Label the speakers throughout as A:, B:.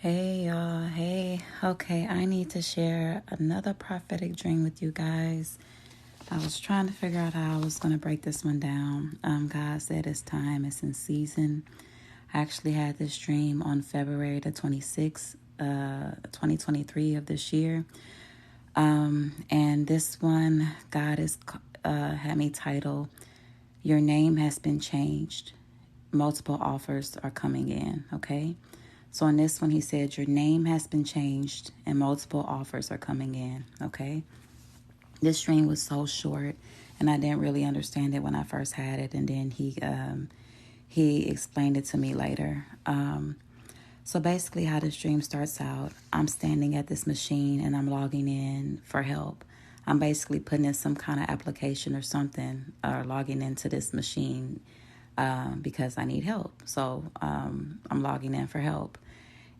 A: Hey y'all, hey. Okay, I need to share another prophetic dream with you guys. I was trying to figure out how I was going to break this one down. God said it's time, it's in season. I actually had this dream on February the 26th, 2023 of this year. And this one, God has had me title, Your Name Has Been Changed. Multiple offers are coming in, okay? So in this one, he said, your name has been changed and multiple offers are coming in, okay? This dream was so short and I didn't really understand it when I first had it. And then he explained it to me later. So basically how this dream starts out, I'm standing at this machine and I'm logging in for help. I'm basically putting in some kind of application or something or logging into this machine because I need help. So I'm logging in for help.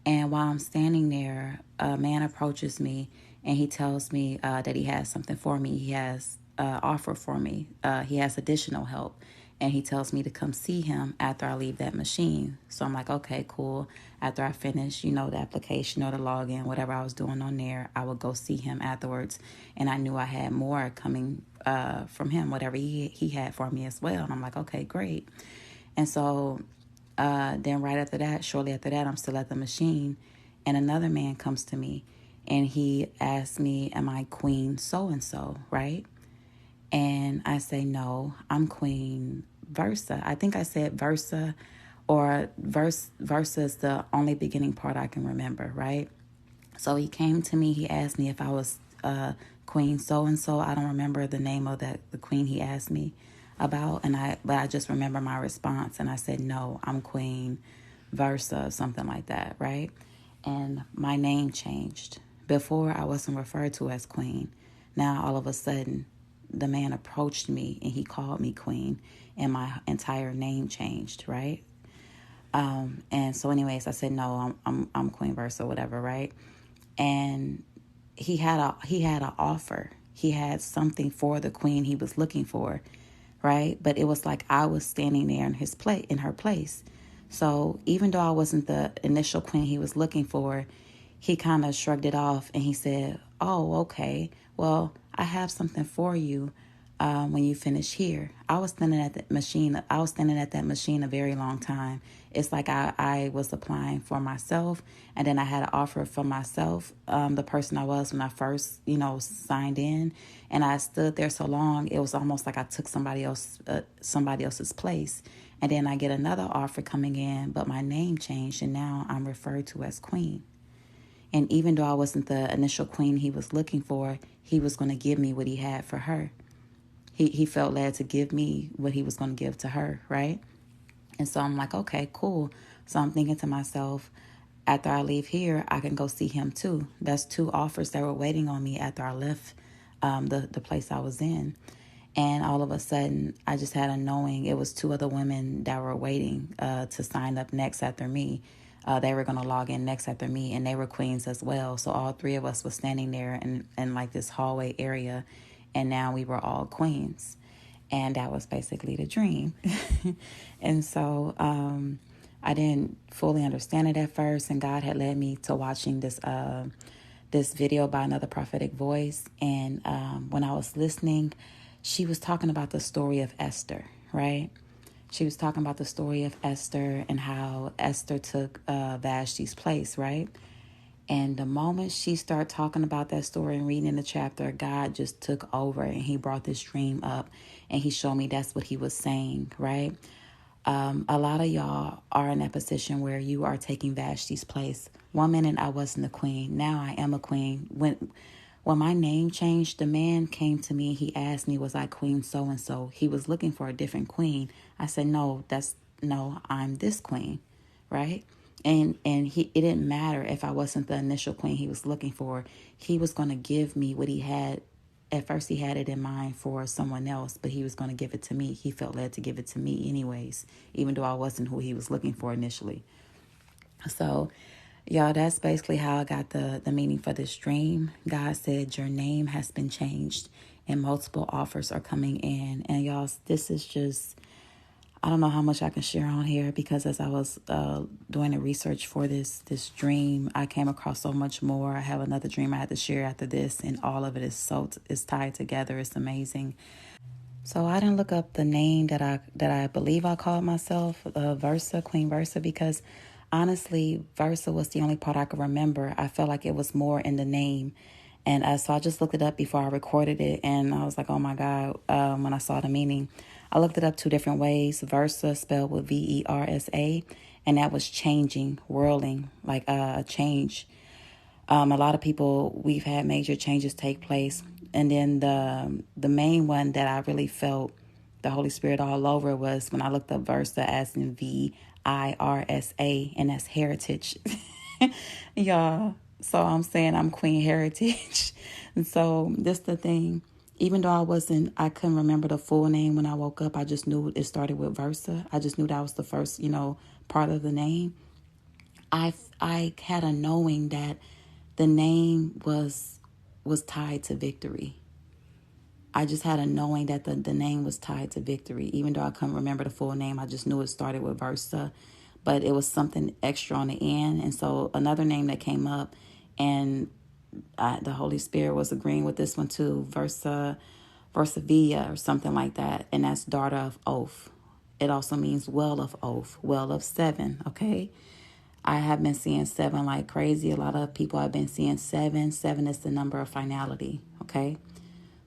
A: And while I'm standing there, a man approaches me and he tells me that he has something for me. He has offer for me. He has additional help. And he tells me to come see him after I leave that machine. So I'm like, okay, cool. After I finish, the application or the login, whatever I was doing on there, I would go see him afterwards. And I knew I had more coming from him, whatever he had for me as well. And I'm like, okay, great. And so then right after that, shortly after that, I'm still at the machine. And another man comes to me and he asks me, am I Queen so-and-so, right? And I say, no, I'm Queen Versa. I think I said Versa or Versa is the only beginning part I can remember, right? So he came to me. He asked me if I was Queen so-and-so. I don't remember the name of the queen he asked me about. But I just remember my response. And I said, no, I'm Queen Versa, something like that, right? And my name changed. Before, I wasn't referred to as Queen. Now, all of a sudden, the man approached me and he called me Queen, and my entire name changed, right? And so, anyways, I said no, I'm Queen Versa, whatever, right? And he had an offer. He had something for the queen he was looking for, right? But it was like I was standing there in her place. So even though I wasn't the initial queen he was looking for, he kind of shrugged it off and he said, oh, okay, well, I have something for you when you finish here. I was standing at that machine a very long time. It's like I was applying for myself, and then I had an offer for myself, the person I was when I first, signed in. And I stood there so long, it was almost like I took somebody else's place. And then I get another offer coming in, but my name changed, and now I'm referred to as Queen. And even though I wasn't the initial queen he was looking for, he was going to give me what he had for her. He felt led to give me what he was going to give to her, right? And so I'm like, okay, cool. So I'm thinking to myself, after I leave here, I can go see him too. That's two offers that were waiting on me after I left the place I was in. And all of a sudden, I just had a knowing it was two other women that were waiting to sign up next after me. They were going to log in next after me, and they were queens as well. So all three of us were standing there in like this hallway area, and now we were all queens. And that was basically the dream. And so I didn't fully understand it at first, and God had led me to watching this video by another prophetic voice. And when I was listening, she was talking about the story of Esther, right? She was talking about the story of Esther and how Esther took Vashti's place, right? And the moment she started talking about that story and reading the chapter, God just took over and he brought this dream up and he showed me that's what he was saying, right? A lot of y'all are in that position where you are taking Vashti's place. 1 minute I wasn't a queen. Now I am a queen. When my name changed, the man came to me. He asked me, was I Queen so-and-so? He was looking for a different queen. I said, no, I'm this queen, right? And it didn't matter if I wasn't the initial queen he was looking for. He was going to give me what he had. At first, he had it in mind for someone else, but he was going to give it to me. He felt led to give it to me anyways, even though I wasn't who he was looking for initially. So, y'all, that's basically how I got the meaning for this dream. God said, your name has been changed and multiple offers are coming in. And y'all, this is just, I don't know how much I can share on here because as I was doing the research for this dream, I came across so much more. I have another dream I had to share after this, and all of it is tied together. It's amazing. So I didn't look up the name that I believe I called myself, Versa, Queen Versa, because honestly, Versa was the only part I could remember. I felt like it was more in the name. And so I just looked it up before I recorded it, and I was like, oh my God, when I saw the meaning. I looked it up two different ways. Versa, spelled with Versa, and that was changing, whirling, like a change. A lot of people, we've had major changes take place. And then the main one that I really felt the Holy Spirit all over was when I looked up Versa, as in Virsa, and that's heritage. Y'all. So I'm saying I'm Queen Heritage. And so this the thing. Even though I couldn't remember the full name when I woke up. I just knew it started with Versa. I just knew that was the first, part of the name. I had a knowing that the name was tied to victory. I just had a knowing that the name was tied to victory. Even though I couldn't remember the full name, I just knew it started with Versa. But it was something extra on the end. And so another name that came up, and the Holy Spirit was agreeing with this one too, Versavia or something like that. And that's daughter of oath. It also means well of oath, well of seven, okay? I have been seeing seven like crazy. A lot of people have been seeing seven. Seven is the number of finality, okay?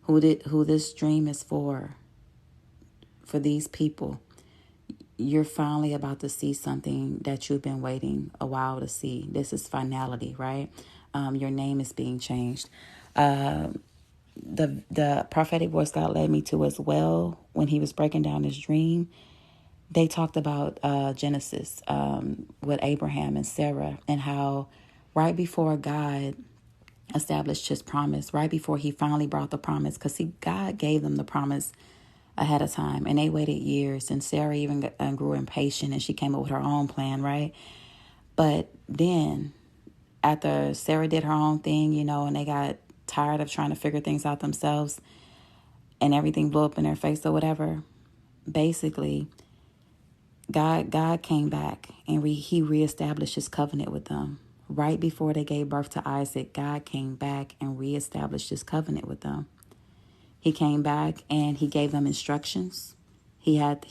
A: Who this dream is for these people. You're finally about to see something that you've been waiting a while to see. This is finality, right? Your name is being changed. The prophetic voice God led me to as well when he was breaking down his dream. They talked about Genesis with Abraham and Sarah, and how right before God established his promise, right before he finally brought the promise, because God gave them the promise ahead of time, and they waited years, and Sarah even grew impatient, and she came up with her own plan, right? But then after Sarah did her own thing, and they got tired of trying to figure things out themselves, and everything blew up in their face or whatever, basically God came back, and he reestablished his covenant with them. Right before they gave birth to Isaac, God came back and reestablished his covenant with them. He came back and he gave them instructions. He had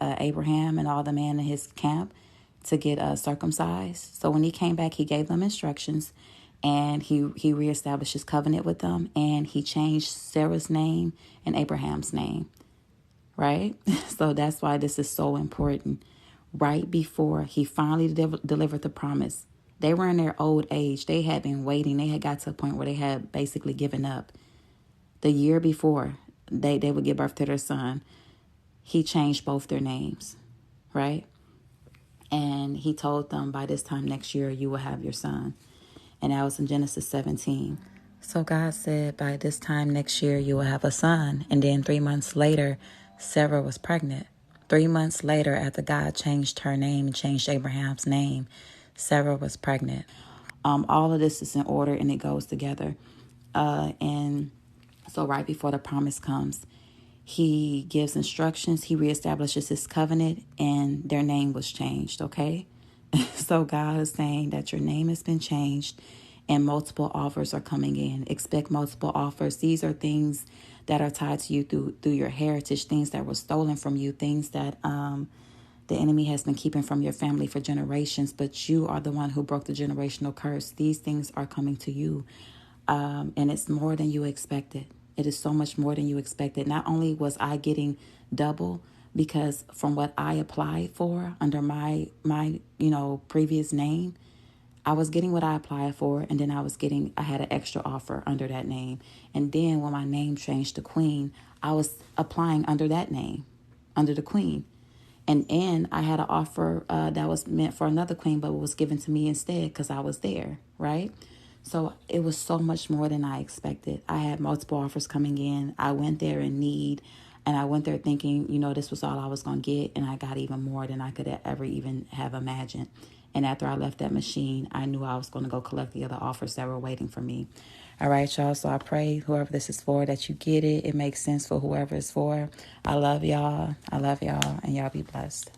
A: Abraham and all the men in his camp to get circumcised. So when he came back, he gave them instructions, and he reestablished his covenant with them, and he changed Sarah's name and Abraham's name. Right? So that's why this is so important. Right before he finally delivered the promise, they were in their old age. They had been waiting. They had got to a point where they had basically given up. The year before they would give birth to their son, he changed both their names, right? And he told them, by this time next year, you will have your son. And that was in Genesis 17. So God said, by this time next year, you will have a son. And then 3 months later, Sarah was pregnant. 3 months later, after God changed her name and changed Abraham's name, Sarah was pregnant. All of this is in order, and it goes together. And so right before the promise comes, he gives instructions, he reestablishes his covenant, and their name was changed, okay? So God is saying that your name has been changed, and multiple offers are coming in. Expect multiple offers. These are things that are tied to you through your heritage, things that were stolen from you, things that the enemy has been keeping from your family for generations, but you are the one who broke the generational curse. These things are coming to you, and it's more than you expected. It is so much more than you expected. Not only was I getting double, because from what I applied for under my previous name, I was getting what I applied for, and then I had an extra offer under that name. And then when my name changed to Queen, I was applying under that name, under the Queen. And I had an offer that was meant for another queen, but it was given to me instead because I was there, right? So it was so much more than I expected. I had multiple offers coming in. I went there in need, and I went there thinking, this was all I was going to get, and I got even more than I could ever even have imagined. And after I left that machine, I knew I was going to go collect the other offers that were waiting for me. All right, y'all. So I pray whoever this is for, that you get it. It makes sense for whoever it's for. I love y'all. And y'all be blessed.